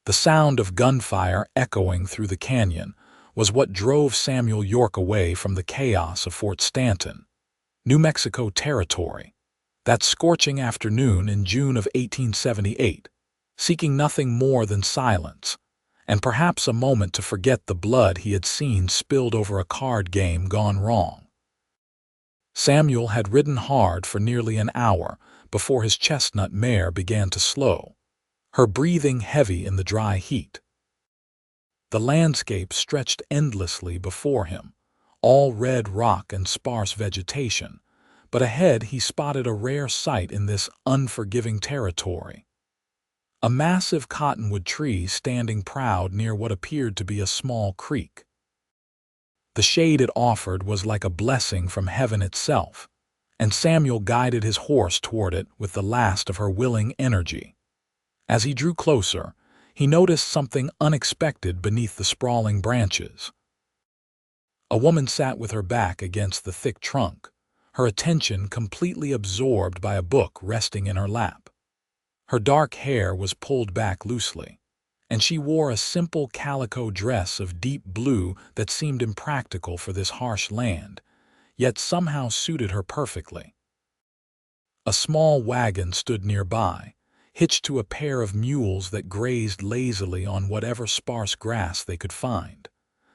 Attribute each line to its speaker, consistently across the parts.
Speaker 1: The sound of gunfire echoing through the canyon was what drove Samuel York away from the chaos of Fort Stanton, New Mexico Territory, that scorching afternoon in June of 1878, seeking nothing more than silence, and perhaps a moment to forget the blood he had seen spilled over a card game gone wrong. Samuel had ridden hard for nearly an hour before his chestnut mare began to slow, her breathing heavy in the dry heat. The landscape stretched endlessly before him, all red rock and sparse vegetation, but ahead he spotted a rare sight in this unforgiving territory. A massive cottonwood tree standing proud near what appeared to be a small creek. The shade it offered was like a blessing from heaven itself, and Samuel guided his horse toward it with the last of her willing energy. As he drew closer, he noticed something unexpected beneath the sprawling branches. A woman sat with her back against the thick trunk, her attention completely absorbed by a book resting in her lap. Her dark hair was pulled back loosely, and she wore a simple calico dress of deep blue that seemed impractical for this harsh land, yet somehow suited her perfectly. A small wagon stood nearby, hitched to a pair of mules that grazed lazily on whatever sparse grass they could find.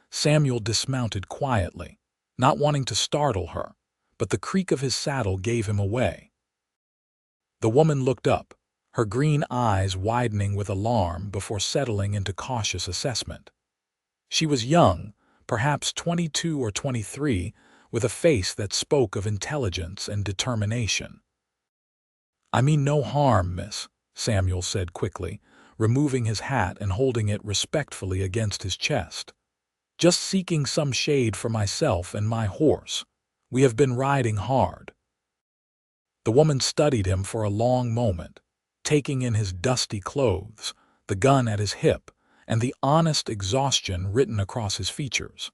Speaker 1: Samuel dismounted quietly, not wanting to startle her, but the creak of his saddle gave him away. The woman looked up, her green eyes widening with alarm before settling into cautious assessment. She was young, perhaps 22 or 23, with a face that spoke of intelligence and determination. "I mean no harm, miss," Samuel said quickly, removing his hat and holding it respectfully against his chest. "Just seeking some shade for myself and my horse. We have been riding hard." The woman studied him for a long moment, taking in his dusty clothes, the gun at his hip, and the honest exhaustion written across his features.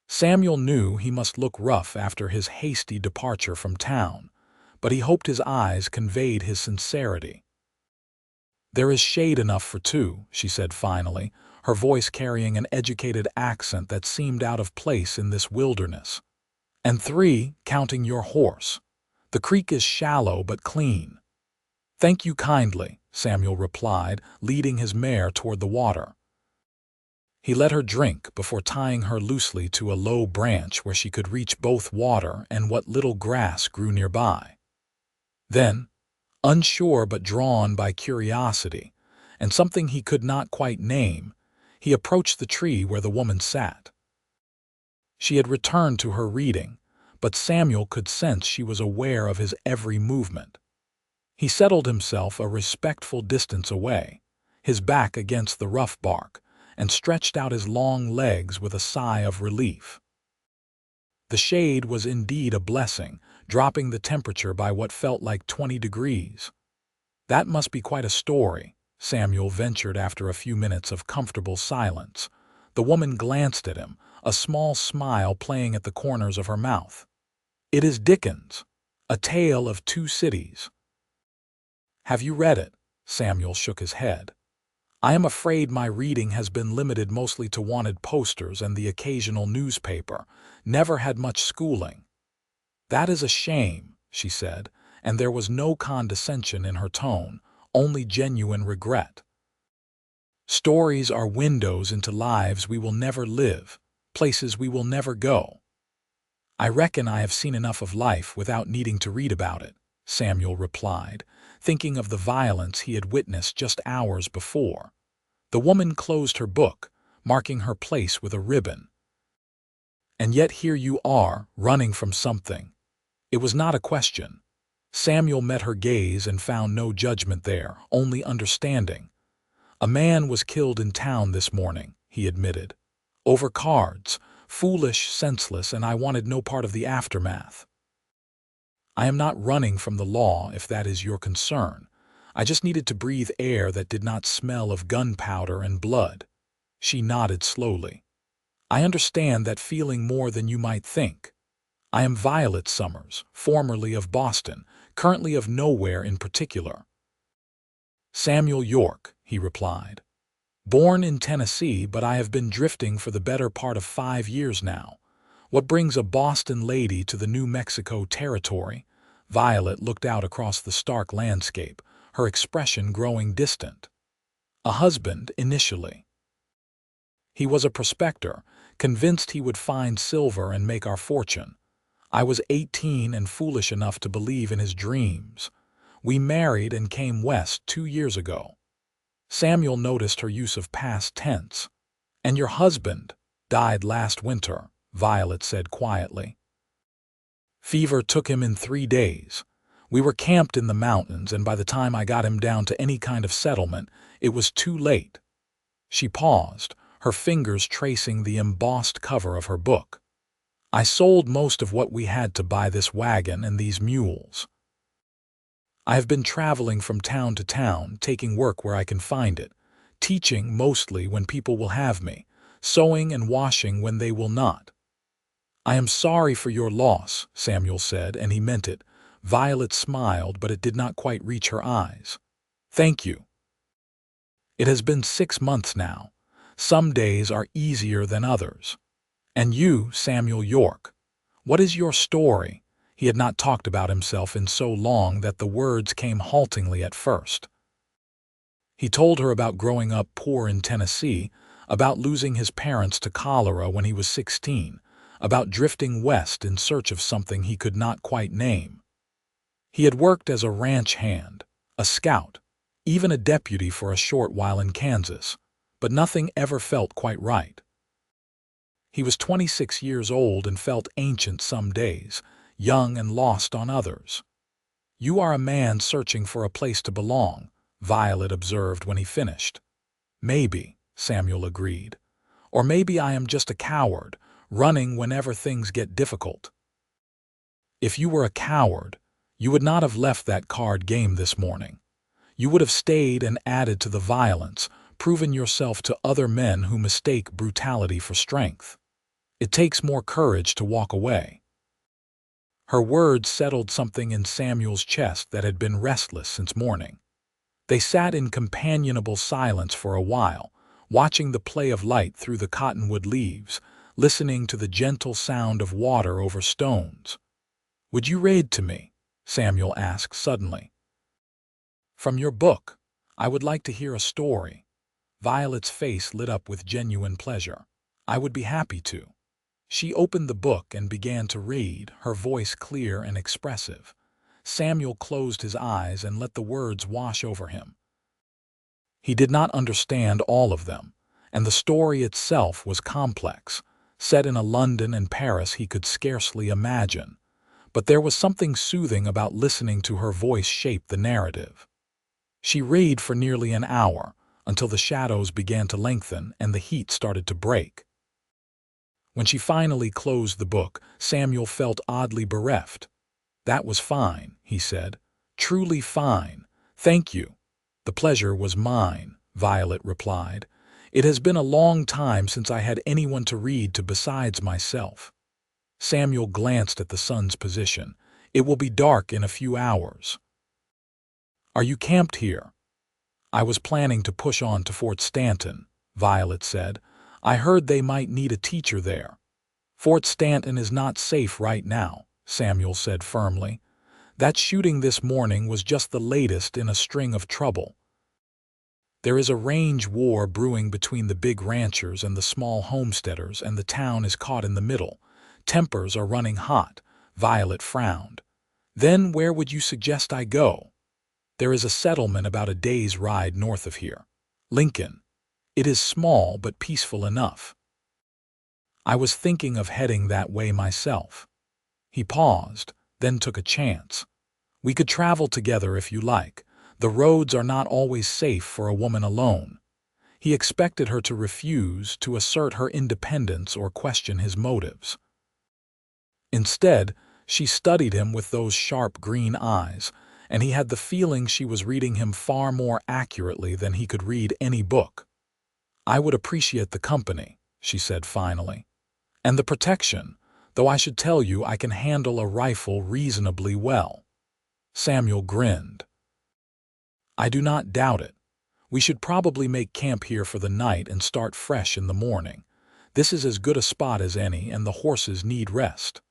Speaker 1: Samuel knew he must look rough after his hasty departure from town, but he hoped his eyes conveyed his sincerity. "There is shade enough for two," she said finally, her voice carrying an educated accent that seemed out of place in this wilderness. "And three, counting your horse. The creek is shallow but clean." "Thank you kindly," Samuel replied, leading his mare toward the water. He let her drink before tying her loosely to a low branch where she could reach both water and what little grass grew nearby. Then, unsure but drawn by curiosity, and something he could not quite name, he approached the tree where the woman sat. She had returned to her reading, but Samuel could sense she was aware of his every movement. He settled himself a respectful distance away, his back against the rough bark, and stretched out his long legs with a sigh of relief. The shade was indeed a blessing, dropping the temperature by what felt like 20 degrees. "That must be quite a story," Samuel ventured after a few minutes of comfortable silence. The woman glanced at him, a small smile playing at the corners of her mouth. "It is Dickens, A Tale of Two Cities." "Have you read it?" Samuel shook his head. "I am afraid my reading has been limited mostly to wanted posters and the occasional newspaper, never had much schooling." "That is a shame," she said, and there was no condescension in her tone, only genuine regret. "Stories are windows into lives we will never live, places we will never go." "I reckon I have seen enough of life without needing to read about it," Samuel replied, thinking of the violence he had witnessed just hours before. The woman closed her book, marking her place with a ribbon. "And yet here you are, running from something." It was not a question. Samuel met her gaze and found no judgment there, only understanding. "A man was killed in town this morning," he admitted. "Over cards, foolish, senseless, and I wanted no part of the aftermath. I am not running from the law if that is your concern. I just needed to breathe air that did not smell of gunpowder and blood." She nodded slowly. "I understand that feeling more than you might think. I am Violet Summers, formerly of Boston, currently of nowhere in particular." "Samuel York," he replied. Born in Tennessee, but I have been drifting for the better part of 5 years now. What brings a Boston lady to the New Mexico territory? Violet looked out across the stark landscape, her expression growing distant. A husband, initially. He was a prospector, convinced he would find silver and make our fortune. I was 18 and foolish enough to believe in his dreams. We married and came west 2 years ago. Samuel noticed her use of past tense. And your husband died last winter, Violet said quietly. Fever took him in 3 days. We were camped in the mountains, and by the time I got him down to any kind of settlement, it was too late. She paused, her fingers tracing the embossed cover of her book. I sold most of what we had to buy this wagon and these mules. I have been traveling from town to town, taking work where I can find it, teaching mostly when people will have me, sewing and washing when they will not. I am sorry for your loss, Samuel said, and he meant it. Violet smiled, but it did not quite reach her eyes. Thank you. It has been 6 months now. Some days are easier than others. And you, Samuel York, what is your story? He had not talked about himself in so long that the words came haltingly at first. He told her about growing up poor in Tennessee, about losing his parents to cholera when he was 16, about drifting west in search of something he could not quite name. He had worked as a ranch hand, a scout, even a deputy for a short while in Kansas, but nothing ever felt quite right. He was 26 years old and felt ancient some days, young and lost on others. You are a man searching for a place to belong, Violet observed when he finished. Maybe, Samuel agreed. Or maybe I am just a coward, running whenever things get difficult. If you were a coward, you would not have left that card game this morning. You would have stayed and added to the violence, proven yourself to other men who mistake brutality for strength. It takes more courage to walk away. Her words settled something in Samuel's chest that had been restless since morning. They sat in companionable silence for a while, watching the play of light through the cottonwood leaves, listening to the gentle sound of water over stones. Would you read to me? Samuel asked suddenly. From your book. I would like to hear a story. Violet's face lit up with genuine pleasure. I would be happy to. She opened the book and began to read, her voice clear and expressive. Samuel closed his eyes and let the words wash over him. He did not understand all of them, and the story itself was complex, set in a London and Paris he could scarcely imagine. But there was something soothing about listening to her voice shape the narrative. She read for nearly an hour, until the shadows began to lengthen and the heat started to break. When she finally closed the book, Samuel felt oddly bereft. That was fine, he said. Truly fine. Thank you. The pleasure was mine, Violet replied. It has been a long time since I had anyone to read to besides myself. Samuel glanced at the sun's position. It will be dark in a few hours. Are you camped here? I was planning to push on to Fort Stanton, Violet said. I heard they might need a teacher there. Fort Stanton is not safe right now, Samuel said firmly. That shooting this morning was just the latest in a string of trouble. There is a range war brewing between the big ranchers and the small homesteaders, and the town is caught in the middle. Tempers are running hot. Violet frowned. Then where would you suggest I go? There is a settlement about a day's ride north of here. Lincoln. It is small but peaceful enough. I was thinking of heading that way myself. He paused, then took a chance. We could travel together if you like. The roads are not always safe for a woman alone. He expected her to refuse, to assert her independence or question his motives. Instead, she studied him with those sharp green eyes, and he had the feeling she was reading him far more accurately than he could read any book. I would appreciate the company, she said finally. And the protection, though I should tell you I can handle a rifle reasonably well. Samuel grinned. I do not doubt it. We should probably make camp here for the night and start fresh in the morning. This is as good a spot as any, and the horses need rest."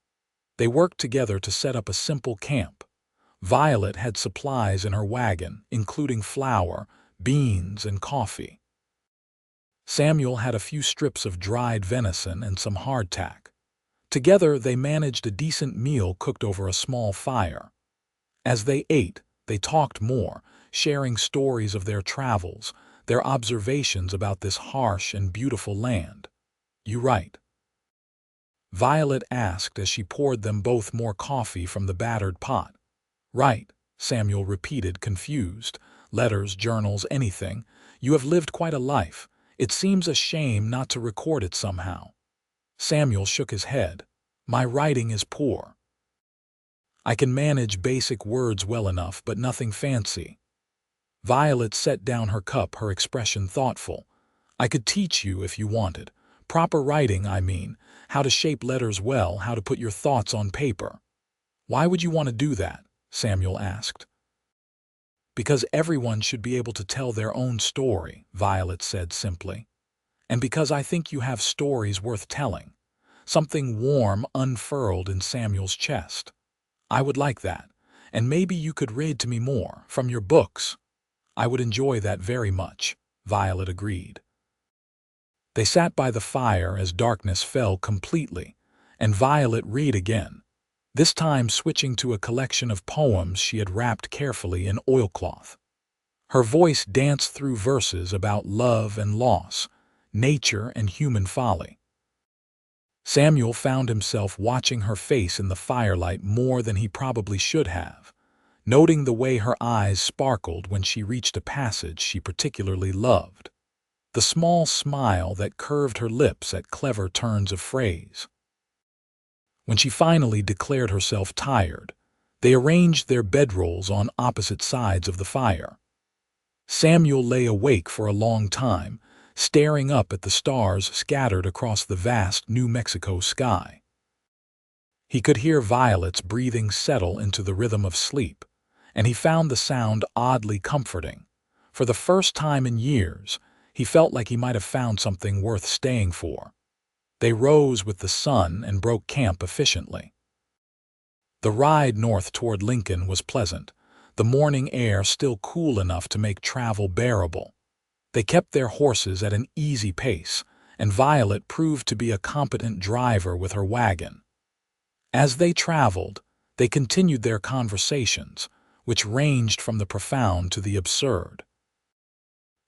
Speaker 1: They worked together to set up a simple camp. Violet had supplies in her wagon, including flour, beans, and coffee. Samuel had a few strips of dried venison and some hardtack. Together, they managed a decent meal cooked over a small fire. As they ate, they talked more, sharing stories of their travels, their observations about this harsh and beautiful land. "You write?" Violet asked as she poured them both more coffee from the battered pot. "Right," Samuel repeated, confused. "Letters, journals, anything. You have lived quite a life. It seems a shame not to record it somehow." Samuel shook his head. "My writing is poor. I can manage basic words well enough, but nothing fancy." Violet set down her cup, her expression thoughtful. "I could teach you if you wanted. Proper writing, I mean. How to shape letters well, how to put your thoughts on paper." "Why would you want to do that?" Samuel asked. "Because everyone should be able to tell their own story," Violet said simply. "And because I think you have stories worth telling." Something warm unfurled in Samuel's chest. "I would like that. And maybe you could read to me more, from your books." "I would enjoy that very much," Violet agreed. They sat by the fire as darkness fell completely, and Violet read again, this time switching to a collection of poems she had wrapped carefully in oilcloth. Her voice danced through verses about love and loss, nature and human folly. Samuel found himself watching her face in the firelight more than he probably should have, noting the way her eyes sparkled when she reached a passage she particularly loved, the small smile that curved her lips at clever turns of phrase. When she finally declared herself tired, they arranged their bedrolls on opposite sides of the fire. Samuel lay awake for a long time, staring up at the stars scattered across the vast New Mexico sky. He could hear Violet's breathing settle into the rhythm of sleep, and he found the sound oddly comforting. For the first time in years, he felt like he might have found something worth staying for. They rose with the sun and broke camp efficiently. The ride north toward Lincoln was pleasant, the morning air still cool enough to make travel bearable. They kept their horses at an easy pace, and Violet proved to be a competent driver with her wagon. As they traveled, they continued their conversations, which ranged from the profound to the absurd.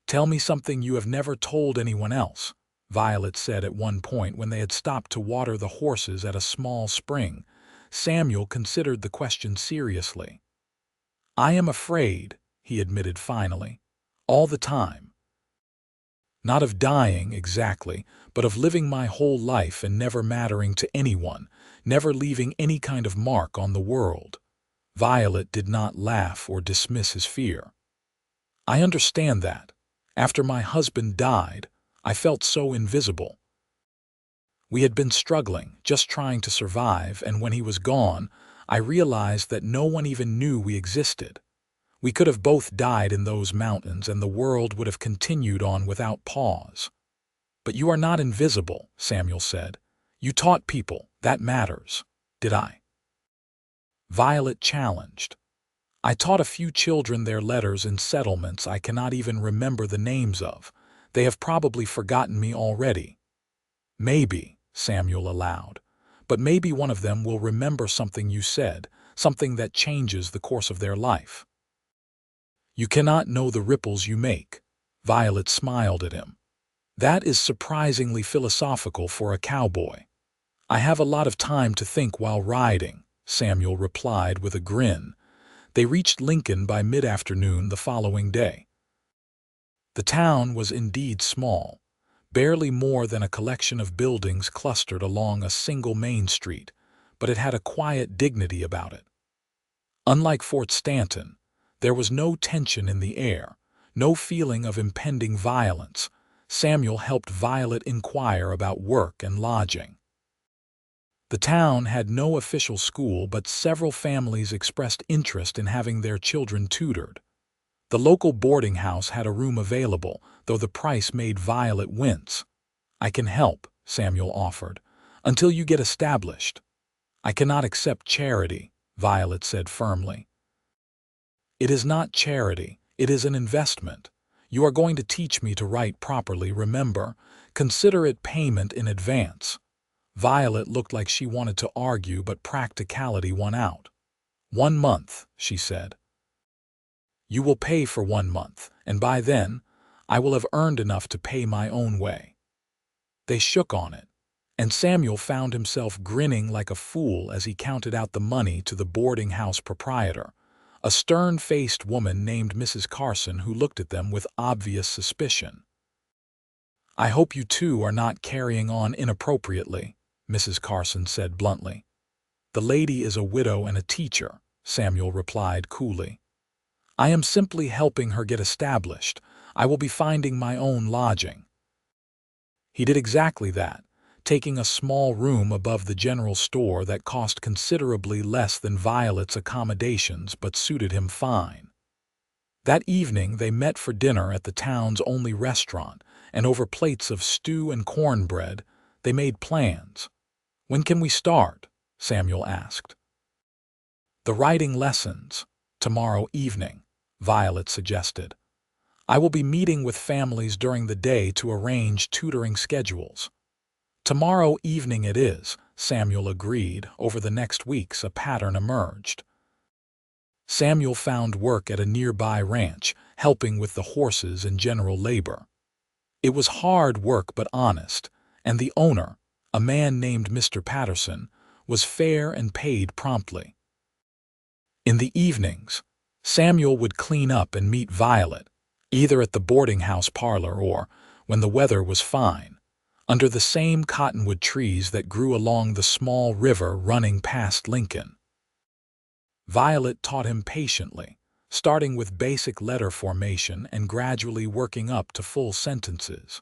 Speaker 1: "Tell me something you have never told anyone else," Violet said at one point when they had stopped to water the horses at a small spring. Samuel considered the question seriously. "I am afraid," he admitted finally, "all the time. Not of dying, exactly, but of living my whole life and never mattering to anyone, never leaving any kind of mark on the world." Violet did not laugh or dismiss his fear. "I understand that. After my husband died, I felt so invisible. We had been struggling, just trying to survive, and when he was gone, I realized that no one even knew we existed. We could have both died in those mountains and the world would have continued on without pause." "But you are not invisible," Samuel said. "You taught people, that matters." "Did I?" Violet challenged. "I taught a few children their letters in settlements I cannot even remember the names of. They have probably forgotten me already." "Maybe," Samuel allowed, "but maybe one of them will remember something you said, something that changes the course of their life." "You cannot know the ripples you make." Violet smiled at him. "That is surprisingly philosophical for a cowboy." "I have a lot of time to think while riding," Samuel replied with a grin. They reached Lincoln by mid-afternoon the following day. The town was indeed small, barely more than a collection of buildings clustered along a single main street, but it had a quiet dignity about it. Unlike Fort Stanton, there was no tension in the air, no feeling of impending violence. Samuel helped Violet inquire about work and lodging. The town had no official school, but several families expressed interest in having their children tutored. The local boarding house had a room available, though the price made Violet wince. "I can help," Samuel offered, "until you get established." "I cannot accept charity," Violet said firmly. "It is not charity, it is an investment. You are going to teach me to write properly, remember? Consider it payment in advance." Violet looked like she wanted to argue, but practicality won out. "1 month," she said. "You will pay for 1 month, and by then, I will have earned enough to pay my own way." They shook on it, and Samuel found himself grinning like a fool as he counted out the money to the boarding house proprietor, a stern-faced woman named Mrs. Carson, who looked at them with obvious suspicion. "I hope you two are not carrying on inappropriately," Mrs. Carson said bluntly. "The lady is a widow and a teacher," Samuel replied coolly. "I am simply helping her get established. I will be finding my own lodging." He did exactly that, taking a small room above the general store that cost considerably less than Violet's accommodations but suited him fine. That evening they met for dinner at the town's only restaurant, and over plates of stew and cornbread, they made plans. "When can we start?" Samuel asked. "The writing lessons, tomorrow evening," Violet suggested. "I will be meeting with families during the day to arrange tutoring schedules." "Tomorrow evening it is," Samuel agreed. Over the next weeks a pattern emerged. Samuel found work at a nearby ranch, helping with the horses and general labor. It was hard work but honest, and the owner, a man named Mr. Patterson, was fair and paid promptly. In the evenings, Samuel would clean up and meet Violet, either at the boarding house parlor or, when the weather was fine, under the same cottonwood trees that grew along the small river running past Lincoln. Violet taught him patiently, starting with basic letter formation and gradually working up to full sentences.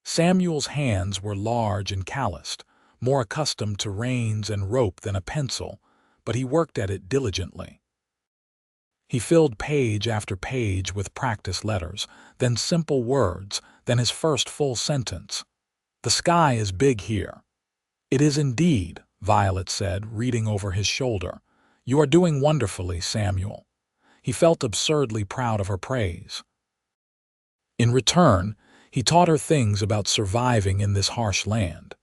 Speaker 1: Samuel's hands were large and calloused, more accustomed to reins and rope than a pencil, but he worked at it diligently. He filled page after page with practice letters, then simple words, then his first full sentence. "The sky is big here." "It is indeed," Violet said, reading over his shoulder. "You are doing wonderfully, Samuel." He felt absurdly proud of her praise. In return, he taught her things about surviving in this harsh land.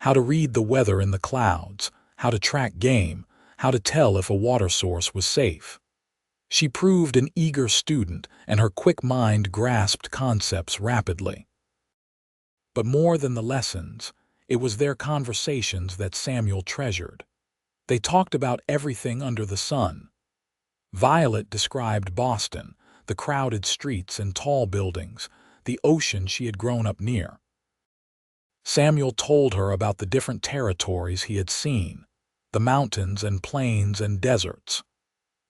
Speaker 1: How to read the weather in the clouds, how to track game, how to tell if a water source was safe. She proved an eager student, and her quick mind grasped concepts rapidly. But more than the lessons, it was their conversations that Samuel treasured. They talked about everything under the sun. Violet described Boston, the crowded streets and tall buildings, the ocean she had grown up near. Samuel told her about the different territories he had seen, the mountains and plains and deserts.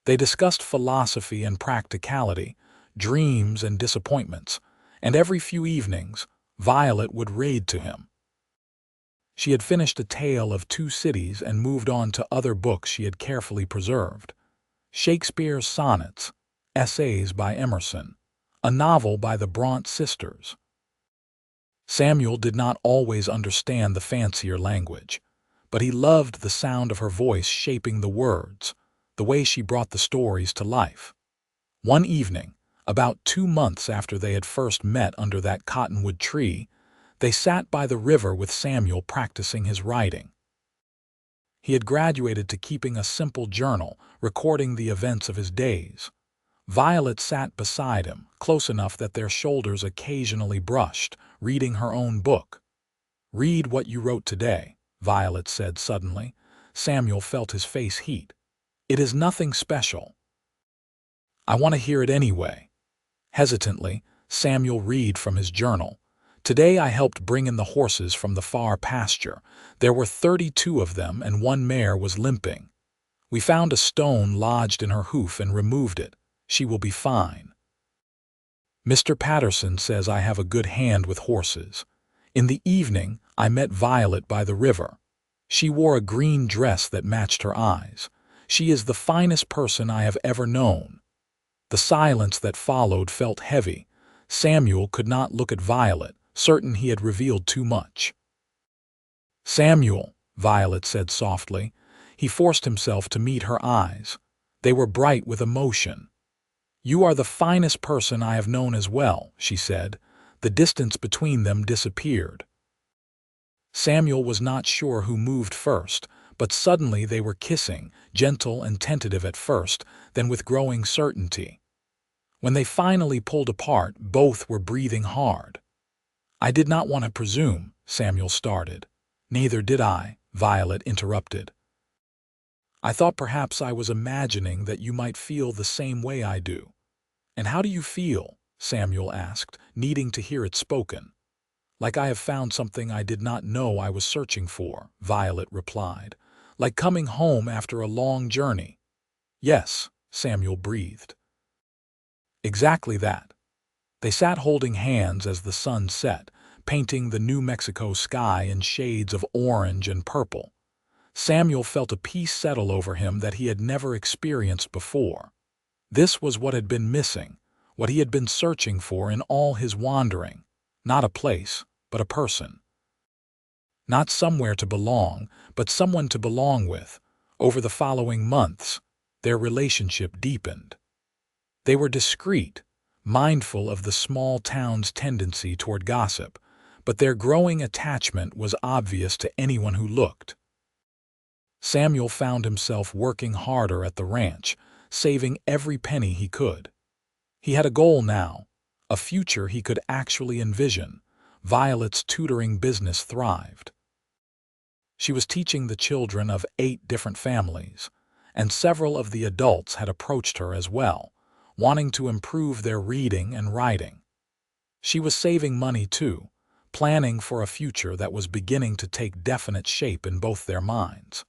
Speaker 1: They discussed philosophy and practicality, dreams and disappointments, and every few evenings, Violet would read to him. She had finished A Tale of Two Cities and moved on to other books she had carefully preserved. Shakespeare's sonnets, essays by Emerson, a novel by the Bront sisters. Samuel did not always understand the fancier language, but he loved the sound of her voice shaping the words, the way she brought the stories to life. One evening, about 2 months after they had first met under that cottonwood tree, they sat by the river with Samuel practicing his writing. He had graduated to keeping a simple journal, recording the events of his days. Violet sat beside him, close enough that their shoulders occasionally brushed, reading her own book. "Read what you wrote today," Violet said suddenly. Samuel felt his face heat. "It is nothing special." "I want to hear it anyway." Hesitantly, Samuel read from his journal. "Today I helped bring in the horses from the far pasture. There were 32 of them, and one mare was limping. We found a stone lodged in her hoof and removed it. She will be fine. Mr. Patterson says I have a good hand with horses. In the evening, I met Violet by the river. She wore a green dress that matched her eyes. She is the finest person I have ever known." The silence that followed felt heavy. Samuel could not look at Violet, certain he had revealed too much. "Samuel," Violet said softly. He forced himself to meet her eyes. They were bright with emotion. "You are the finest person I have known as well," she said. The distance between them disappeared. Samuel was not sure who moved first, but suddenly they were kissing, gentle and tentative at first, then with growing certainty. When they finally pulled apart, both were breathing hard. "I did not want to presume," Samuel started. "Neither did I," Violet interrupted. "I thought perhaps I was imagining that you might feel the same way I do." "And how do you feel?" Samuel asked, needing to hear it spoken. "Like I have found something I did not know I was searching for," Violet replied. "Like coming home after a long journey." "Yes," Samuel breathed. "Exactly that." They sat holding hands as the sun set, painting the New Mexico sky in shades of orange and purple. Samuel felt a peace settle over him that he had never experienced before. This was what had been missing, what he had been searching for in all his wandering. Not a place, but a person. Not somewhere to belong, but someone to belong with. Over the following months, their relationship deepened. They were discreet, mindful of the small town's tendency toward gossip, but their growing attachment was obvious to anyone who looked. Samuel found himself working harder at the ranch, saving every penny he could. He had a goal now, a future he could actually envision. Violet's tutoring business thrived. She was teaching the children of 8 different families, and several of the adults had approached her as well, wanting to improve their reading and writing. She was saving money too, planning for a future that was beginning to take definite shape in both their minds.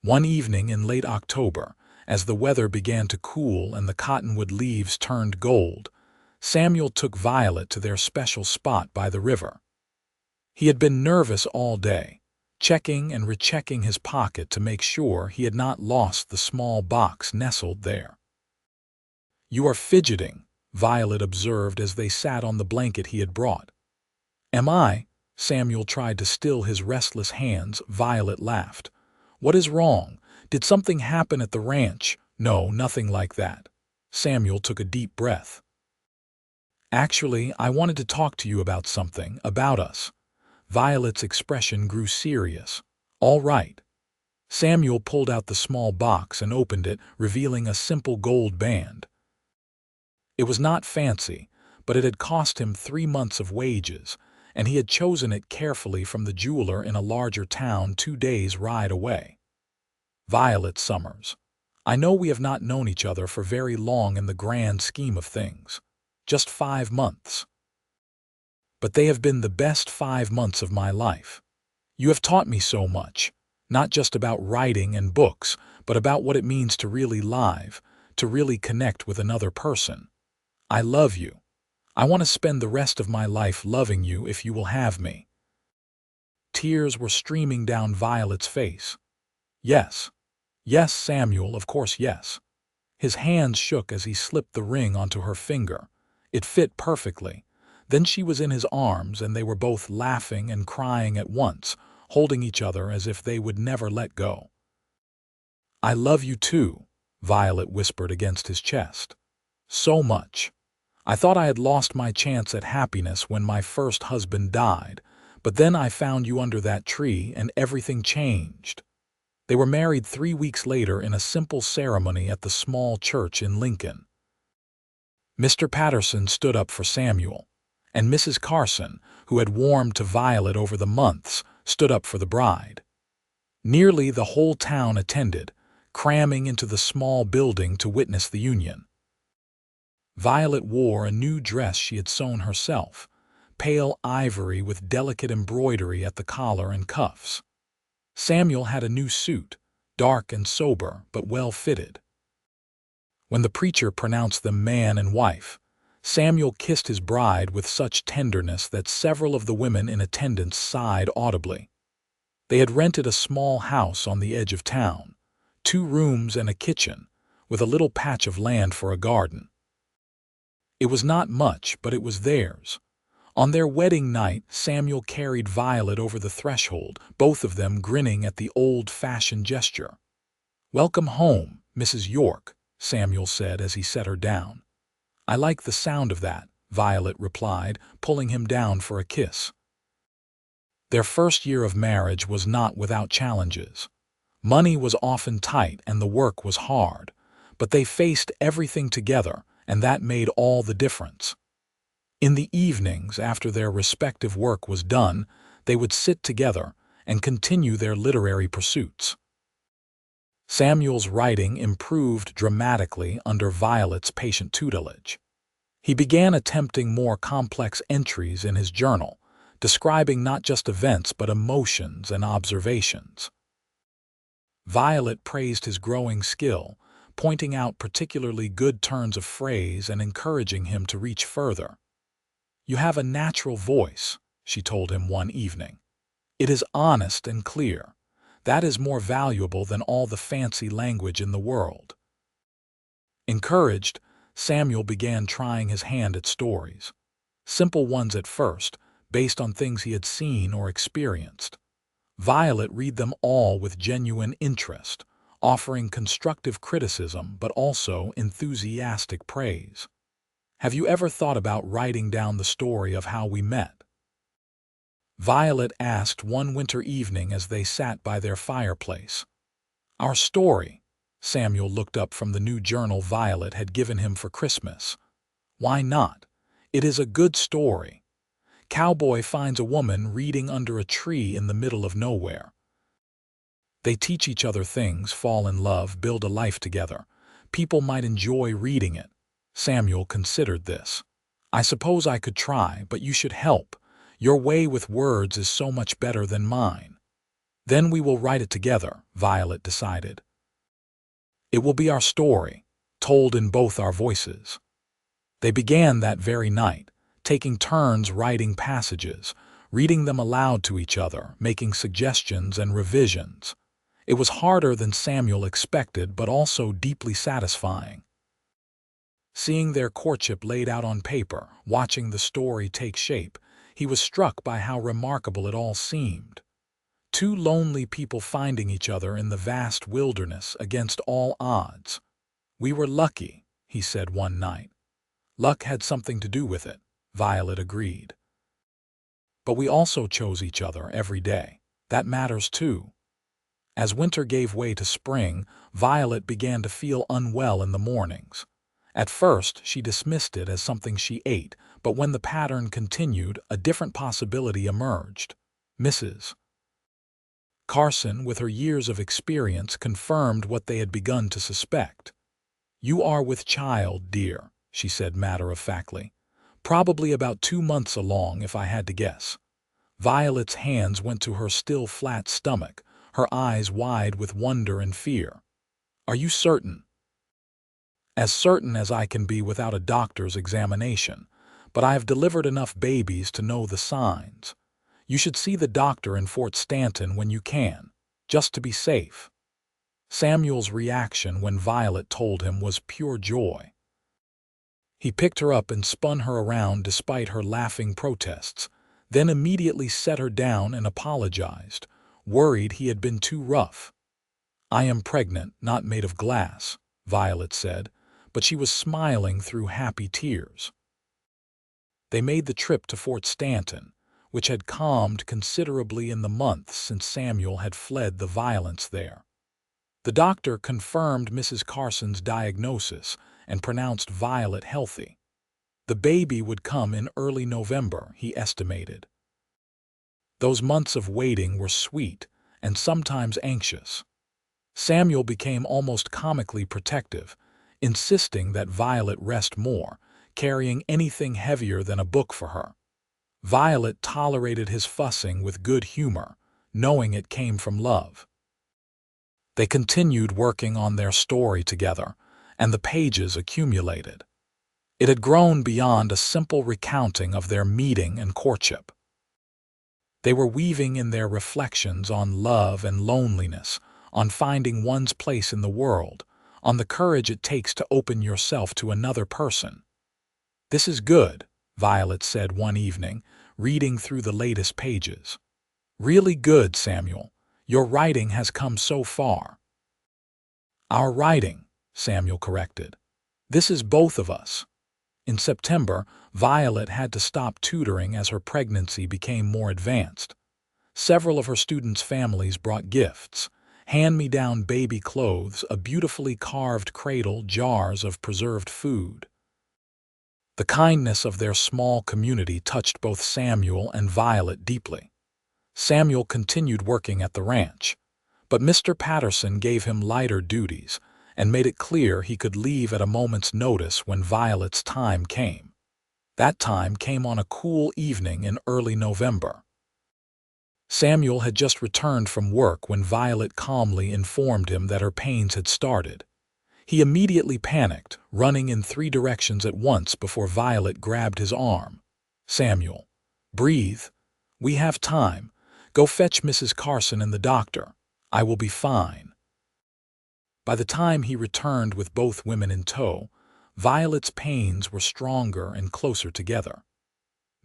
Speaker 1: One evening in late October, as the weather began to cool and the cottonwood leaves turned gold, Samuel took Violet to their special spot by the river. He had been nervous all day, checking and rechecking his pocket to make sure he had not lost the small box nestled there. "You are fidgeting," Violet observed as they sat on the blanket he had brought. "Am I?" Samuel tried to still his restless hands. Violet laughed. "What is wrong? Did something happen at the ranch?" "No, nothing like that." Samuel took a deep breath. "Actually, I wanted to talk to you about something, about us." Violet's expression grew serious. "All right." Samuel pulled out the small box and opened it, revealing a simple gold band. It was not fancy, but it had cost him 3 months of wages, and he had chosen it carefully from the jeweler in a larger town 2 days' ride away. "Violet Summers, I know we have not known each other for very long in the grand scheme of things. Just 5 months. But they have been the best 5 months of my life. You have taught me so much, not just about writing and books, but about what it means to really live, to really connect with another person. I love you. I want to spend the rest of my life loving you if you will have me." Tears were streaming down Violet's face. "Yes. Yes, Samuel, of course yes." His hands shook as he slipped the ring onto her finger. It fit perfectly. Then she was in his arms and they were both laughing and crying at once, holding each other as if they would never let go. "I love you too," Violet whispered against his chest. "So much. I thought I had lost my chance at happiness when my first husband died, but then I found you under that tree and everything changed." They were married 3 weeks later in a simple ceremony at the small church in Lincoln. Mr. Patterson stood up for Samuel, and Mrs. Carson, who had warmed to Violet over the months, stood up for the bride. Nearly the whole town attended, cramming into the small building to witness the union. Violet wore a new dress she had sewn herself, pale ivory with delicate embroidery at the collar and cuffs. Samuel had a new suit, dark and sober but well-fitted. When the preacher pronounced them man and wife, Samuel kissed his bride with such tenderness that several of the women in attendance sighed audibly. They had rented a small house on the edge of town, 2 rooms and a kitchen, with a little patch of land for a garden. It was not much, but it was theirs. On their wedding night, Samuel carried Violet over the threshold, both of them grinning at the old-fashioned gesture. "Welcome home, Mrs. York," Samuel said as he set her down. "I like the sound of that," Violet replied, pulling him down for a kiss. Their first year of marriage was not without challenges. Money was often tight and the work was hard, but they faced everything together, and that made all the difference. In the evenings, after their respective work was done, they would sit together and continue their literary pursuits. Samuel's writing improved dramatically under Violet's patient tutelage. He began attempting more complex entries in his journal, describing not just events but emotions and observations. Violet praised his growing skill, pointing out particularly good turns of phrase and encouraging him to reach further. "You have a natural voice," she told him one evening. "It is honest and clear. That is more valuable than all the fancy language in the world." Encouraged, Samuel began trying his hand at stories. Simple ones at first, based on things he had seen or experienced. Violet read them all with genuine interest, offering constructive criticism but also enthusiastic praise. "Have you ever thought about writing down the story of how we met?" Violet asked one winter evening as they sat by their fireplace. "Our story." Samuel looked up from the new journal Violet had given him for Christmas. "Why not? It is a good story. Cowboy finds a woman reading under a tree in the middle of nowhere. They teach each other things, fall in love, build a life together. People might enjoy reading it." Samuel considered this. "I suppose I could try, but you should help. Your way with words is so much better than mine." "Then we will write it together," Violet decided. "It will be our story, told in both our voices." They began that very night, taking turns writing passages, reading them aloud to each other, making suggestions and revisions. It was harder than Samuel expected, but also deeply satisfying. Seeing their courtship laid out on paper, watching the story take shape, he was struck by how remarkable it all seemed. Two lonely people finding each other in the vast wilderness against all odds. "We were lucky," he said one night. "Luck had something to do with it," Violet agreed. "But we also chose each other every day. That matters too." As winter gave way to spring, Violet began to feel unwell in the mornings. At first, she dismissed it as something she ate, but when the pattern continued, a different possibility emerged. Mrs. Carson, with her years of experience, confirmed what they had begun to suspect. "You are with child, dear," she said matter-of-factly. "Probably about 2 months along, if I had to guess." Violet's hands went to her still flat stomach, her eyes wide with wonder and fear. "Are you certain?" "As certain as I can be without a doctor's examination, but I have delivered enough babies to know the signs. You should see the doctor in Fort Stanton when you can, just to be safe." Samuel's reaction when Violet told him was pure joy. He picked her up and spun her around despite her laughing protests, then immediately set her down and apologized, worried he had been too rough. "I am pregnant, not made of glass," Violet said, but she was smiling through happy tears. They made the trip to Fort Stanton, which had calmed considerably in the months since Samuel had fled the violence there. The doctor confirmed Mrs. Carson's diagnosis and pronounced Violet healthy. The baby would come in early November, he estimated. Those months of waiting were sweet and sometimes anxious. Samuel became almost comically protective, insisting that Violet rest more, carrying anything heavier than a book for her. Violet tolerated his fussing with good humor, knowing it came from love. They continued working on their story together, and the pages accumulated. It had grown beyond a simple recounting of their meeting and courtship. They were weaving in their reflections on love and loneliness, on finding one's place in the world, on the courage it takes to open yourself to another person. "This is good," Violet said one evening, reading through the latest pages. "Really good, Samuel. Your writing has come so far." "Our writing," Samuel corrected. "This is both of us." In September, Violet had to stop tutoring as her pregnancy became more advanced. Several of her students' families brought gifts: hand-me-down baby clothes, a beautifully carved cradle, jars of preserved food. The kindness of their small community touched both Samuel and Violet deeply. Samuel continued working at the ranch, but Mr. Patterson gave him lighter duties and made it clear he could leave at a moment's notice when Violet's time came. That time came on a cool evening in early November. Samuel had just returned from work when Violet calmly informed him that her pains had started. He immediately panicked, running in 3 directions at once before Violet grabbed his arm. "Samuel, breathe. We have time. Go fetch Mrs. Carson and the doctor. I will be fine." By the time he returned with both women in tow, Violet's pains were stronger and closer together.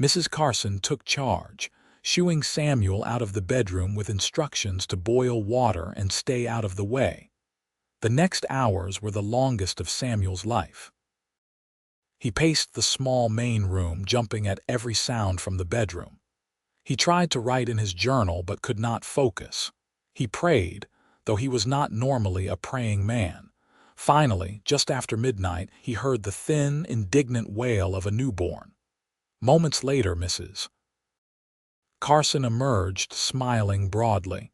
Speaker 1: Mrs. Carson took charge, shooing Samuel out of the bedroom with instructions to boil water and stay out of the way. The next hours were the longest of Samuel's life. He paced the small main room, jumping at every sound from the bedroom. He tried to write in his journal but could not focus. He prayed, though he was not normally a praying man. Finally, just after midnight, he heard the thin, indignant wail of a newborn. Moments later, Mrs. Carson emerged, smiling broadly.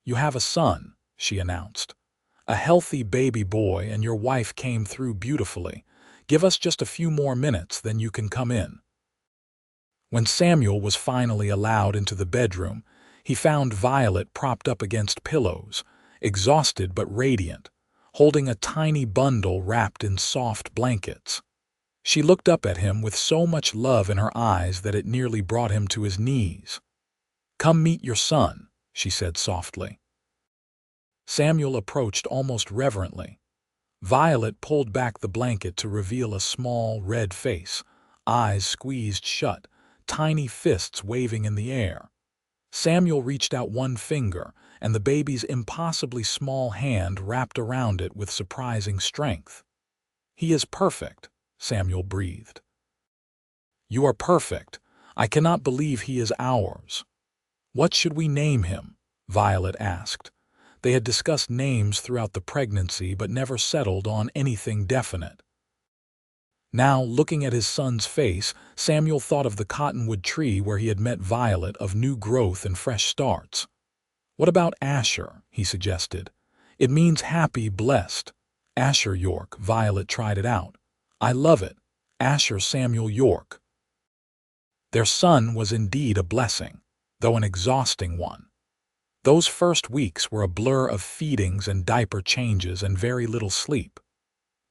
Speaker 1: "You have a son," she announced. "A healthy baby boy, and your wife came through beautifully. Give us just a few more minutes, then you can come in." When Samuel was finally allowed into the bedroom, he found Violet propped up against pillows, exhausted but radiant, holding a tiny bundle wrapped in soft blankets. She looked up at him with so much love in her eyes that it nearly brought him to his knees. "Come meet your son," she said softly. Samuel approached almost reverently. Violet pulled back the blanket to reveal a small, red face, eyes squeezed shut, tiny fists waving in the air. Samuel reached out one finger, and the baby's impossibly small hand wrapped around it with surprising strength. "He is perfect," Samuel breathed. "You are perfect. I cannot believe he is ours." "What should we name him?" Violet asked. They had discussed names throughout the pregnancy but never settled on anything definite. Now, looking at his son's face, Samuel thought of the cottonwood tree where he had met Violet, of new growth and fresh starts. "What about Asher?" he suggested. "It means happy, blessed." "Asher York," Violet tried it out. "I love it. Asher Samuel York." Their son was indeed a blessing, though an exhausting one. Those first weeks were a blur of feedings and diaper changes and very little sleep.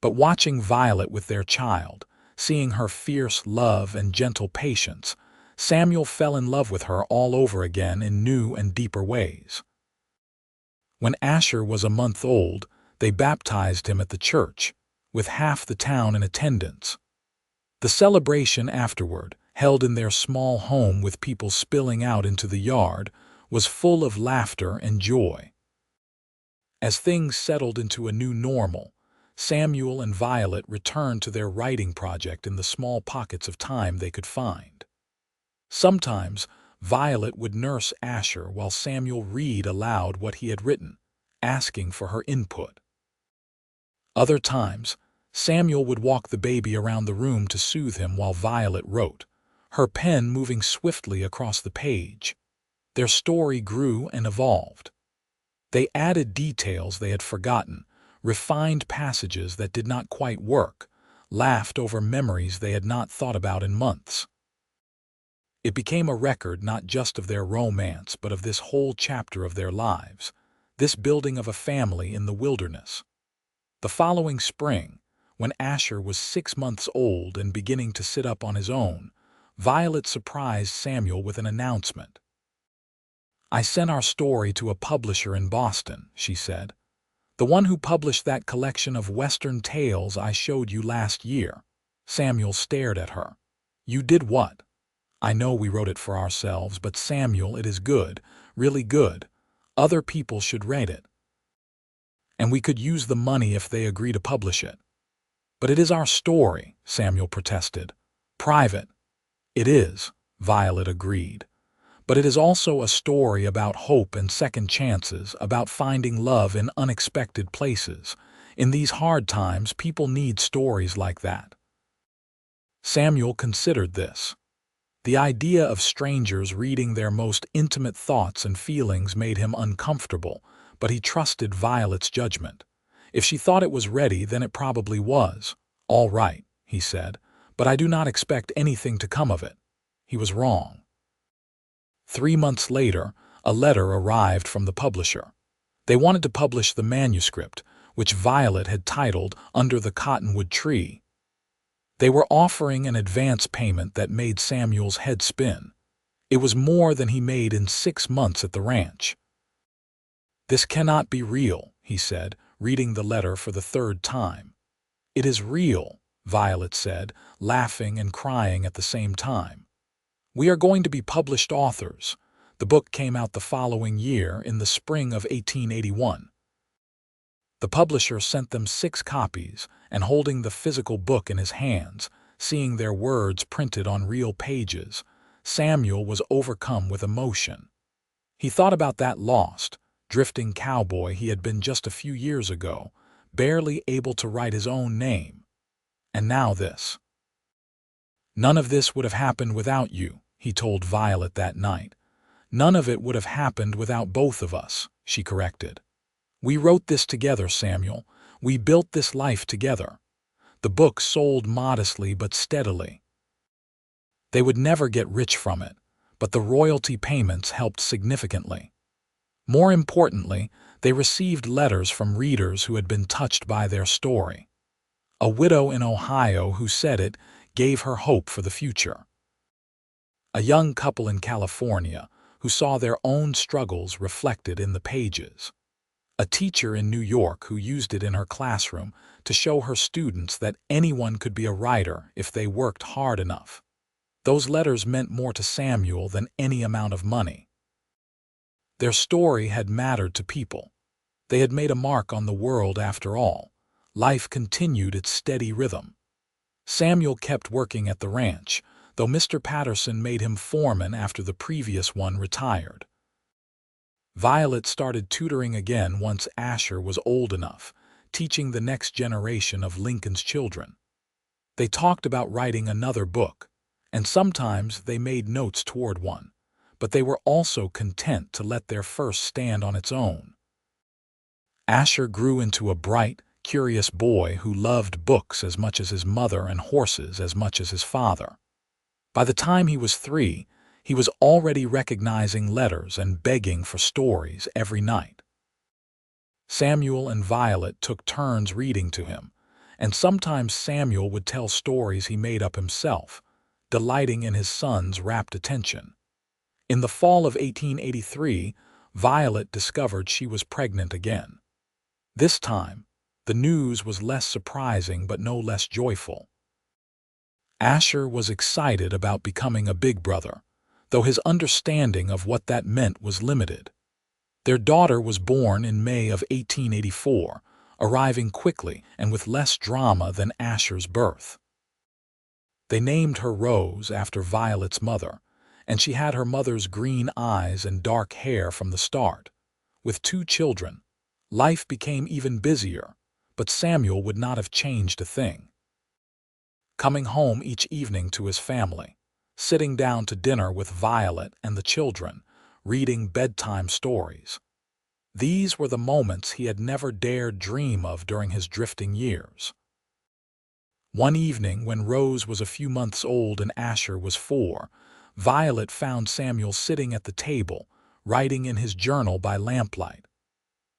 Speaker 1: But watching Violet with their child, seeing her fierce love and gentle patience, Samuel fell in love with her all over again in new and deeper ways. When Asher was a month old, they baptized him at the church, with half the town in attendance. The celebration afterward, held in their small home with people spilling out into the yard, was full of laughter and joy. As things settled into a new normal, Samuel and Violet returned to their writing project in the small pockets of time they could find. Sometimes, Violet would nurse Asher while Samuel read aloud what he had written, asking for her input. Other times, Samuel would walk the baby around the room to soothe him while Violet wrote, her pen moving swiftly across the page. Their story grew and evolved. They added details they had forgotten, refined passages that did not quite work, laughed over memories they had not thought about in months. It became a record not just of their romance but of this whole chapter of their lives, this building of a family in the wilderness. The following spring, when Asher was 6 months old and beginning to sit up on his own, Violet surprised Samuel with an announcement. "I sent our story to a publisher in Boston," she said. The one who published that collection of Western tales I showed you last year. Samuel stared at her. You did what? I know we wrote it for ourselves, but Samuel, it is good, really good. Other people should read it. And we could use the money if they agree to publish it. But it is our story, Samuel protested. Private. It is, Violet agreed. But it is also a story about hope and second chances, about finding love in unexpected places. In these hard times, people need stories like that. Samuel considered this. The idea of strangers reading their most intimate thoughts and feelings made him uncomfortable, but he trusted Violet's judgment. If she thought it was ready, then it probably was. All right, he said, but I do not expect anything to come of it. He was wrong. 3 months later, a letter arrived from the publisher. They wanted to publish the manuscript, which Violet had titled Under the Cottonwood Tree. They were offering an advance payment that made Samuel's head spin. It was more than he made in 6 months at the ranch. This cannot be real, he said, reading the letter for the 3rd time. It is real, Violet said, laughing and crying at the same time. We are going to be published authors. The book came out the following year, in the spring of 1881. The publisher sent them 6 copies, and holding the physical book in his hands, seeing their words printed on real pages, Samuel was overcome with emotion. He thought about that lost, drifting cowboy he had been just a few years ago, barely able to write his own name. And now this. None of this would have happened without you, he told Violet that night. None of it would have happened without both of us, she corrected. We wrote this together, Samuel. We built this life together. The book sold modestly but steadily. They would never get rich from it, but the royalty payments helped significantly. More importantly, they received letters from readers who had been touched by their story. A widow in Ohio who said it gave her hope for the future. A young couple in California who saw their own struggles reflected in the pages. A teacher in New York who used it in her classroom to show her students that anyone could be a writer if they worked hard enough. Those letters meant more to Samuel than any amount of money. Their story had mattered to people. They had made a mark on the world after all. Life continued its steady rhythm. Samuel kept working at the ranch, though Mr. Patterson made him foreman after the previous one retired. Violet started tutoring again once Asher was old enough, teaching the next generation of Lincoln's children. They talked about writing another book, and sometimes they made notes toward one, but they were also content to let their first stand on its own. Asher grew into a bright, curious boy who loved books as much as his mother and horses as much as his father. By the time he was 3, he was already recognizing letters and begging for stories every night. Samuel and Violet took turns reading to him, and sometimes Samuel would tell stories he made up himself, delighting in his son's rapt attention. In the fall of 1883, Violet discovered she was pregnant again. This time, the news was less surprising but no less joyful. Asher was excited about becoming a big brother, though his understanding of what that meant was limited. Their daughter was born in May of 1884, arriving quickly and with less drama than Asher's birth. They named her Rose after Violet's mother, and she had her mother's green eyes and dark hair from the start. With 2 children, life became even busier, but Samuel would not have changed a thing. Coming home each evening to his family, sitting down to dinner with Violet and the children, reading bedtime stories. These were the moments he had never dared dream of during his drifting years. One evening, when Rose was a few months old and Asher was 4, Violet found Samuel sitting at the table, writing in his journal by lamplight.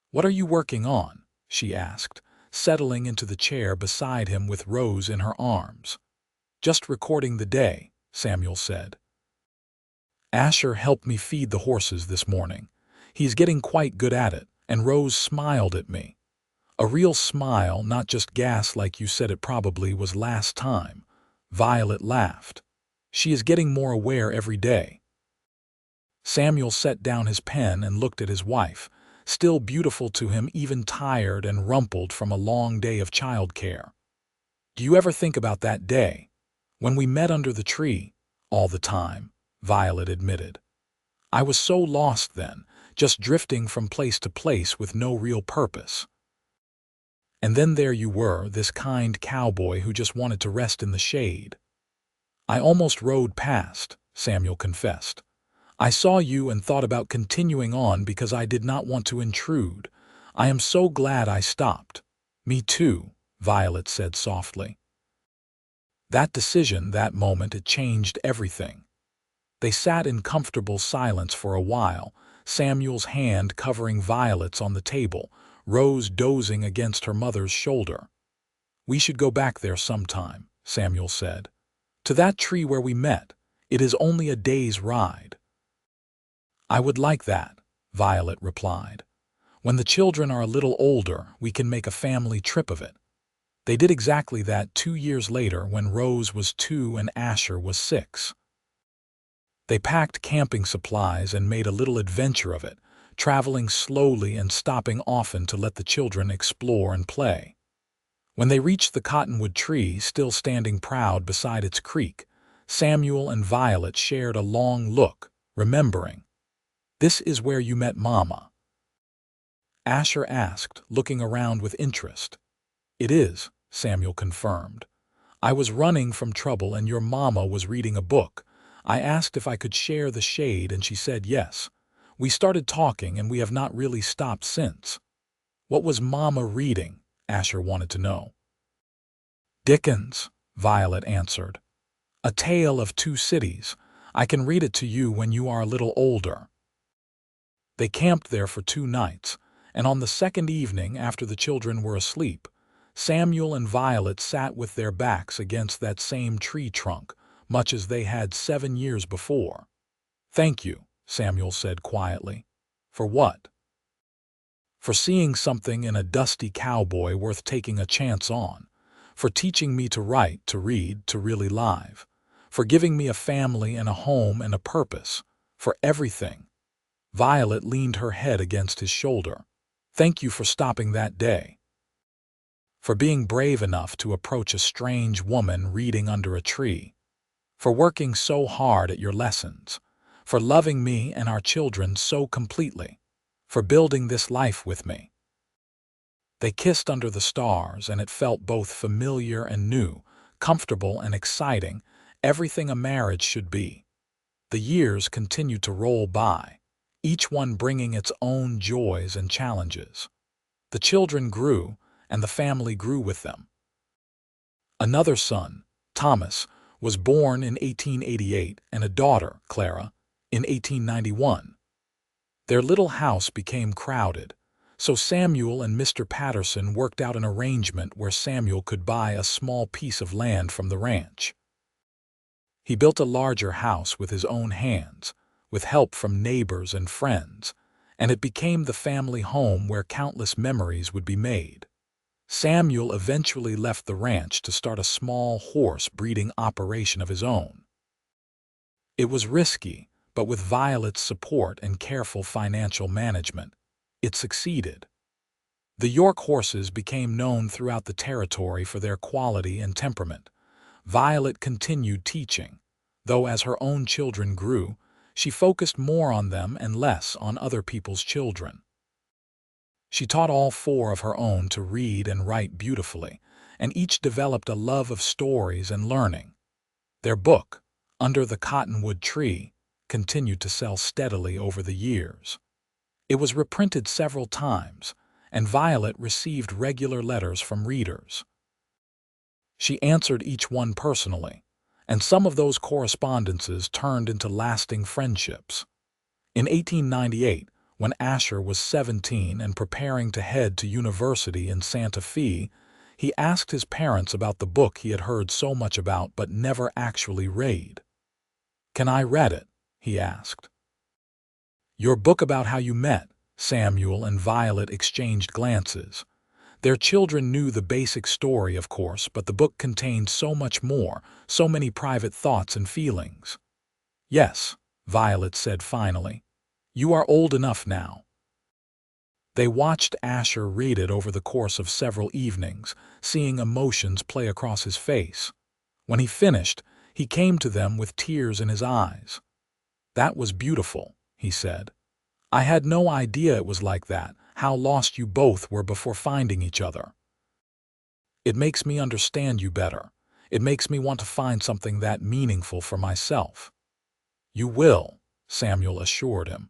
Speaker 1: "What are you working on?" she asked, settling into the chair beside him with Rose in her arms. "Just recording the day," Samuel said. "Asher helped me feed the horses this morning. He's getting quite good at it," and Rose smiled at me. A real smile, not just gas like you said it probably was last time. Violet laughed. She is getting more aware every day. Samuel set down his pen and looked at his wife, still beautiful to him even tired and rumpled from a long day of childcare. Do you ever think about that day? When we met under the tree? All the time, Violet admitted. I was so lost then, just drifting from place to place with no real purpose. And then there you were, this kind cowboy who just wanted to rest in the shade. I almost rode past, Samuel confessed. I saw you and thought about continuing on because I did not want to intrude. I am so glad I stopped. Me too, Violet said softly. That decision, that moment, it changed everything. They sat in comfortable silence for a while, Samuel's hand covering Violet's on the table, Rose dozing against her mother's shoulder. We should go back there sometime, Samuel said. To that tree where we met. It is only a day's ride. I would like that, Violet replied. When the children are a little older, we can make a family trip of it. They did exactly that 2 years later when Rose was 2 and Asher was 6. They packed camping supplies and made a little adventure of it, traveling slowly and stopping often to let the children explore and play. When they reached the cottonwood tree, still standing proud beside its creek, Samuel and Violet shared a long look, remembering. This is where you met Mama? Asher asked, looking around with interest. It is, Samuel confirmed. I was running from trouble and your mama was reading a book. I asked if I could share the shade and she said yes. We started talking and we have not really stopped since. What was Mama reading? Asher wanted to know. Dickens, Violet answered. A Tale of Two Cities. I can read it to you when you are a little older. They camped there for 2 nights, and on the second evening after the children were asleep, Samuel and Violet sat with their backs against that same tree trunk, much as they had 7 years before. Thank you, Samuel said quietly. For what? For seeing something in a dusty cowboy worth taking a chance on. For teaching me to write, to read, to really live. For giving me a family and a home and a purpose. For everything. Violet leaned her head against his shoulder. Thank you for stopping that day. For being brave enough to approach a strange woman reading under a tree. For working so hard at your lessons. For loving me and our children so completely. For building this life with me. They kissed under the stars, and it felt both familiar and new, comfortable and exciting, everything a marriage should be. The years continued to roll by, each one bringing its own joys and challenges. The children grew, and the family grew with them. Another son, Thomas, was born in 1888, and a daughter, Clara, in 1891. Their little house became crowded, so Samuel and Mr. Patterson worked out an arrangement where Samuel could buy a small piece of land from the ranch. He built a larger house with his own hands, with help from neighbors and friends, and it became the family home where countless memories would be made. Samuel eventually left the ranch to start a small horse breeding operation of his own. It was risky, but with Violet's support and careful financial management, it succeeded. The York horses became known throughout the territory for their quality and temperament. Violet continued teaching, though as her own children grew, she focused more on them and less on other people's children. She taught all 4 of her own to read and write beautifully, and each developed a love of stories and learning. Their book, Under the Cottonwood Tree, continued to sell steadily over the years. It was reprinted several times, and Violet received regular letters from readers. She answered each one personally, and some of those correspondences turned into lasting friendships. In 1898, when Asher was 17 and preparing to head to university in Santa Fe, he asked his parents about the book he had heard so much about but never actually read. "Can I read it?" he asked. "Your book about how you met?" Samuel and Violet exchanged glances. Their children knew the basic story, of course, but the book contained so much more, so many private thoughts and feelings. "Yes," Violet said finally. "You are old enough now." They watched Asher read it over the course of several evenings, seeing emotions play across his face. When he finished, he came to them with tears in his eyes. "That was beautiful," he said. "I had no idea it was like that, how lost you both were before finding each other. It makes me understand you better. It makes me want to find something that meaningful for myself." "You will," Samuel assured him.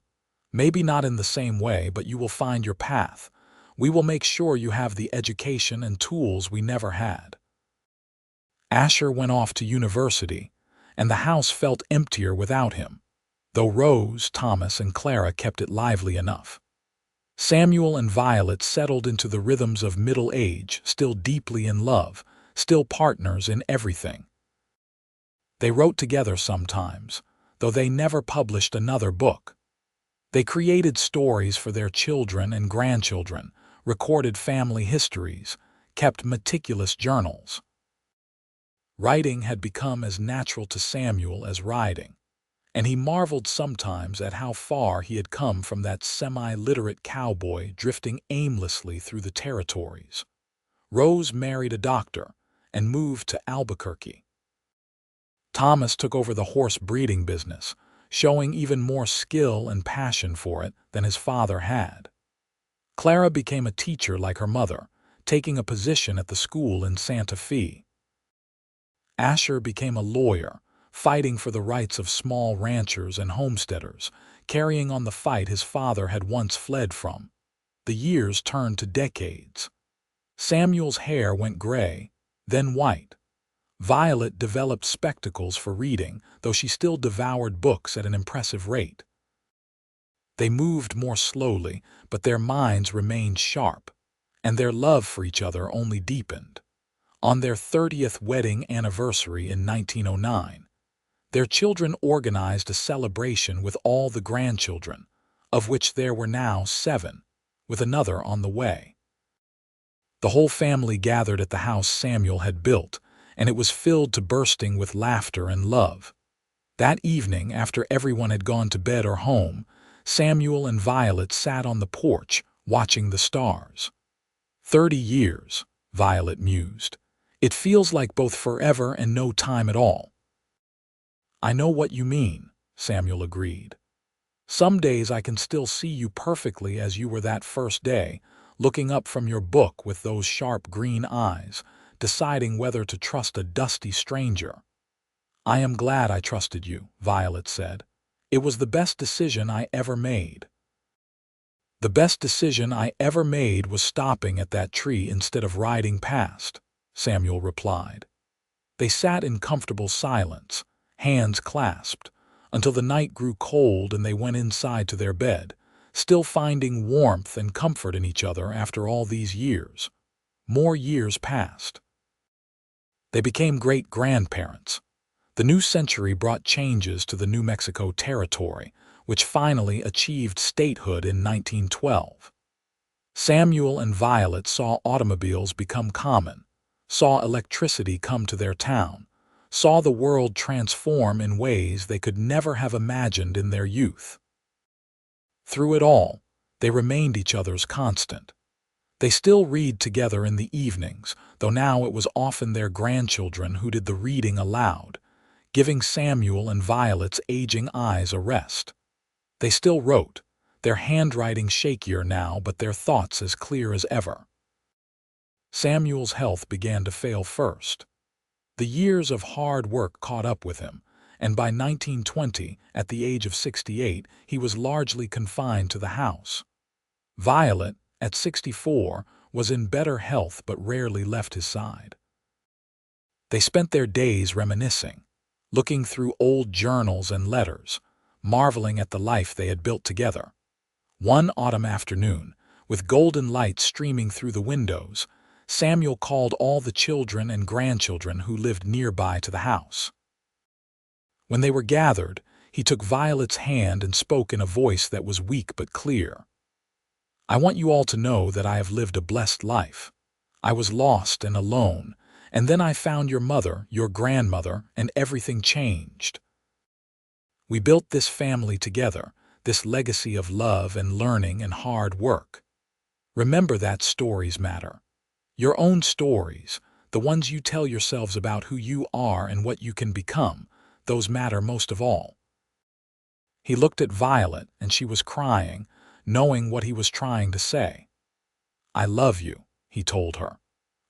Speaker 1: "Maybe not in the same way, but you will find your path. We will make sure you have the education and tools we never had." Asher went off to university, and the house felt emptier without him, though Rose, Thomas, and Clara kept it lively enough. Samuel and Violet settled into the rhythms of middle age, still deeply in love, still partners in everything. They wrote together sometimes, though they never published another book. They created stories for their children and grandchildren, recorded family histories, kept meticulous journals. Writing had become as natural to Samuel as riding, and he marveled sometimes at how far he had come from that semi-literate cowboy drifting aimlessly through the territories. Rose married a doctor and moved to Albuquerque. Thomas took over the horse breeding business, showing even more skill and passion for it than his father had. Clara became a teacher like her mother, taking a position at the school in Santa Fe. Asher became a lawyer, fighting for the rights of small ranchers and homesteaders, carrying on the fight his father had once fled from. The years turned to decades. Samuel's hair went gray, then white. Violet developed spectacles for reading, though she still devoured books at an impressive rate. They moved more slowly, but their minds remained sharp, and their love for each other only deepened. On their 30th wedding anniversary in 1909, their children organized a celebration with all the grandchildren, of which there were now 7, with another on the way. The whole family gathered at the house Samuel had built, and it was filled to bursting with laughter and love. That evening, after everyone had gone to bed or home, Samuel and Violet sat on the porch, watching the stars. 30 years, Violet mused. It feels like both forever and no time at all. "I know what you mean," Samuel agreed. "Some days I can still see you perfectly as you were that first day, looking up from your book with those sharp green eyes, deciding whether to trust a dusty stranger." "I am glad I trusted you," Violet said. "It was the best decision I ever made." "The best decision I ever made was stopping at that tree instead of riding past," Samuel replied. They sat in comfortable silence, hands clasped, until the night grew cold and they went inside to their bed, still finding warmth and comfort in each other after all these years. More years passed. They became great-grandparents. The new century brought changes to the New Mexico Territory, which finally achieved statehood in 1912. Samuel and Violet saw automobiles become common, saw electricity come to their town, saw the world transform in ways they could never have imagined in their youth. Through it all, they remained each other's constant. They still read together in the evenings, though now it was often their grandchildren who did the reading aloud, giving Samuel and Violet's aging eyes a rest. They still wrote, their handwriting shakier now but their thoughts as clear as ever. Samuel's health began to fail first. The years of hard work caught up with him, and by 1920, at the age of 68, he was largely confined to the house. Violet, at 64, was in better health but rarely left his side. They spent their days reminiscing, looking through old journals and letters, marveling at the life they had built together. One autumn afternoon, with golden light streaming through the windows, Samuel called all the children and grandchildren who lived nearby to the house. When they were gathered, he took Violet's hand and spoke in a voice that was weak but clear. "I want you all to know that I have lived a blessed life. I was lost and alone, and then I found your mother, your grandmother, and everything changed. We built this family together, this legacy of love and learning and hard work. Remember that stories matter. Your own stories, the ones you tell yourselves about who you are and what you can become, those matter most of all. He looked at Violet, and she was crying, knowing what he was trying to say. I love you, he told her.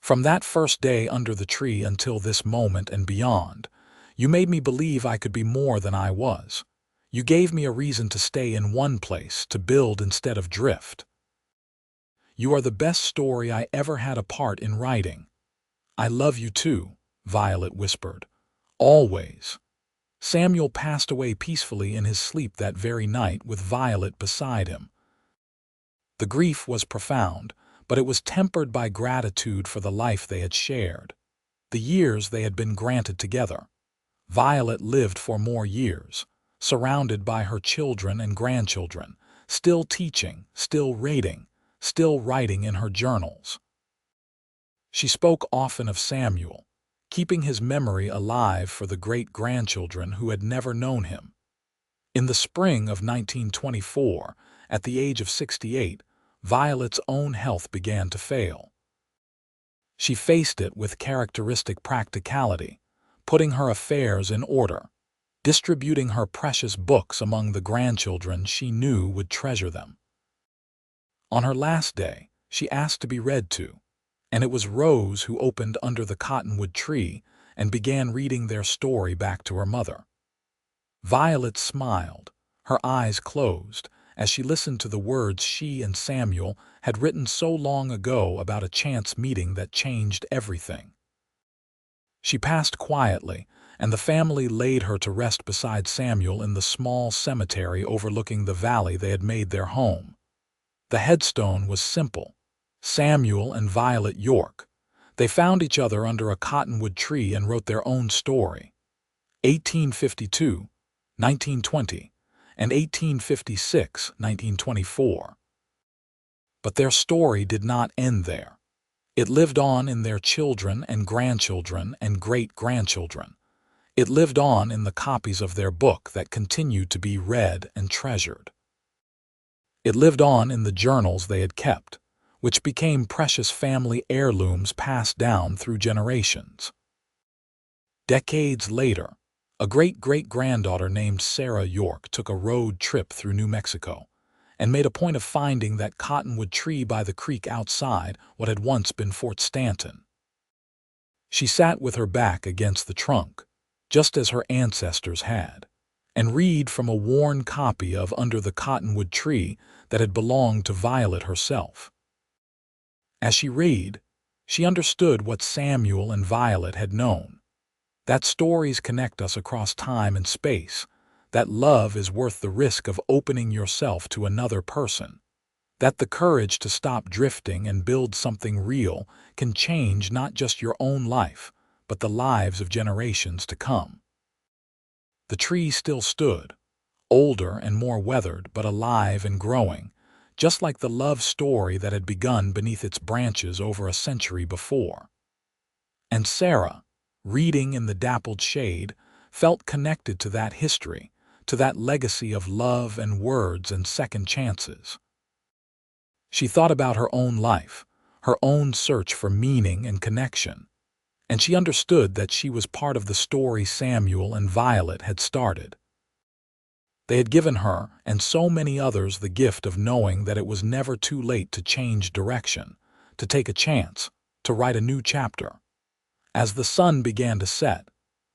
Speaker 1: From that first day under the tree until this moment and beyond, you made me believe I could be more than I was. You gave me a reason to stay in one place, to build instead of drift. You are the best story I ever had a part in writing. I love you too, Violet whispered. Always. Samuel passed away peacefully in his sleep that very night with Violet beside him. The grief was profound, but it was tempered by gratitude for the life they had shared, the years they had been granted together. Violet lived for more years, surrounded by her children and grandchildren, still teaching, still reading, still writing in her journals. She spoke often of Samuel, keeping his memory alive for the great-grandchildren who had never known him. In the spring of 1924, at the age of 68, Violet's own health began to fail. She faced it with characteristic practicality, putting her affairs in order, distributing her precious books among the grandchildren she knew would treasure them. On her last day, she asked to be read to, and it was Rose who opened under the cottonwood tree and began reading their story back to her mother. Violet smiled, her eyes closed, as she listened to the words she and Samuel had written so long ago about a chance meeting that changed everything. She passed quietly, and the family laid her to rest beside Samuel in the small cemetery overlooking the valley they had made their home. The headstone was simple. Samuel and Violet York. They found each other under a cottonwood tree and wrote their own story. 1852, 1920, and 1856, 1924. But their story did not end there. It lived on in their children and grandchildren and great-grandchildren. It lived on in the copies of their book that continued to be read and treasured. It lived on in the journals they had kept, which became precious family heirlooms passed down through generations. Decades later, a great-great-granddaughter named Sarah York took a road trip through New Mexico and made a point of finding that cottonwood tree by the creek outside what had once been Fort Stanton. She sat with her back against the trunk, just as her ancestors had, and read from a worn copy of Under the Cottonwood Tree that had belonged to Violet herself. As she read, she understood what Samuel and Violet had known, that stories connect us across time and space, that love is worth the risk of opening yourself to another person, that the courage to stop drifting and build something real can change not just your own life, but the lives of generations to come. The tree still stood, older and more weathered, but alive and growing, just like the love story that had begun beneath its branches over a century before. And Sarah, reading in the dappled shade, felt connected to that history, to that legacy of love and words and second chances. She thought about her own life, her own search for meaning and connection, and she understood that she was part of the story Samuel and Violet had started. They had given her, and so many others, the gift of knowing that it was never too late to change direction, to take a chance, to write a new chapter. As the sun began to set,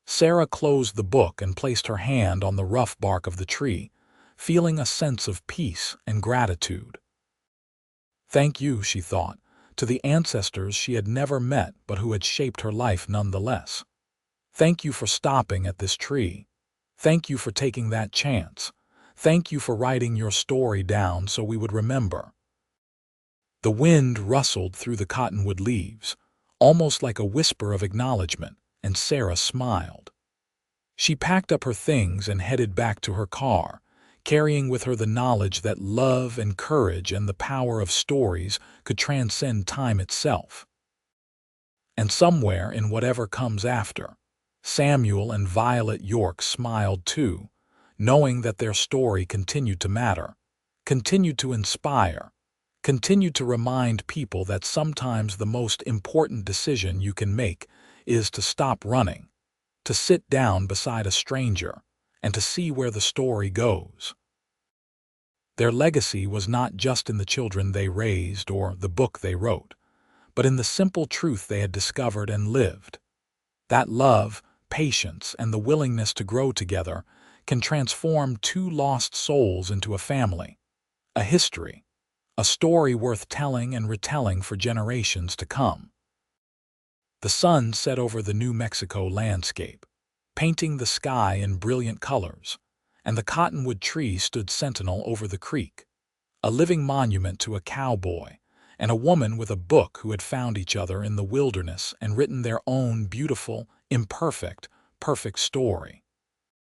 Speaker 1: Sarah closed the book and placed her hand on the rough bark of the tree, feeling a sense of peace and gratitude. Thank you, she thought, to the ancestors she had never met but who had shaped her life nonetheless. Thank you for stopping at this tree. Thank you for taking that chance. Thank you for writing your story down so we would remember. The wind rustled through the cottonwood leaves, almost like a whisper of acknowledgement, and Sarah smiled. She packed up her things and headed back to her car, carrying with her the knowledge that love and courage and the power of stories could transcend time itself. And somewhere in whatever comes after, Samuel and Violet York smiled too, knowing that their story continued to matter, continued to inspire, continued to remind people that sometimes the most important decision you can make is to stop running, to sit down beside a stranger, and to see where the story goes. Their legacy was not just in the children they raised or the book they wrote, but in the simple truth they had discovered and lived. That love, patience, and the willingness to grow together can transform two lost souls into a family, a history, a story worth telling and retelling for generations to come. The sun set over the New Mexico landscape, painting the sky in brilliant colors, and the cottonwood tree stood sentinel over the creek, a living monument to a cowboy and a woman with a book who had found each other in the wilderness and written their own beautiful, imperfect, perfect story.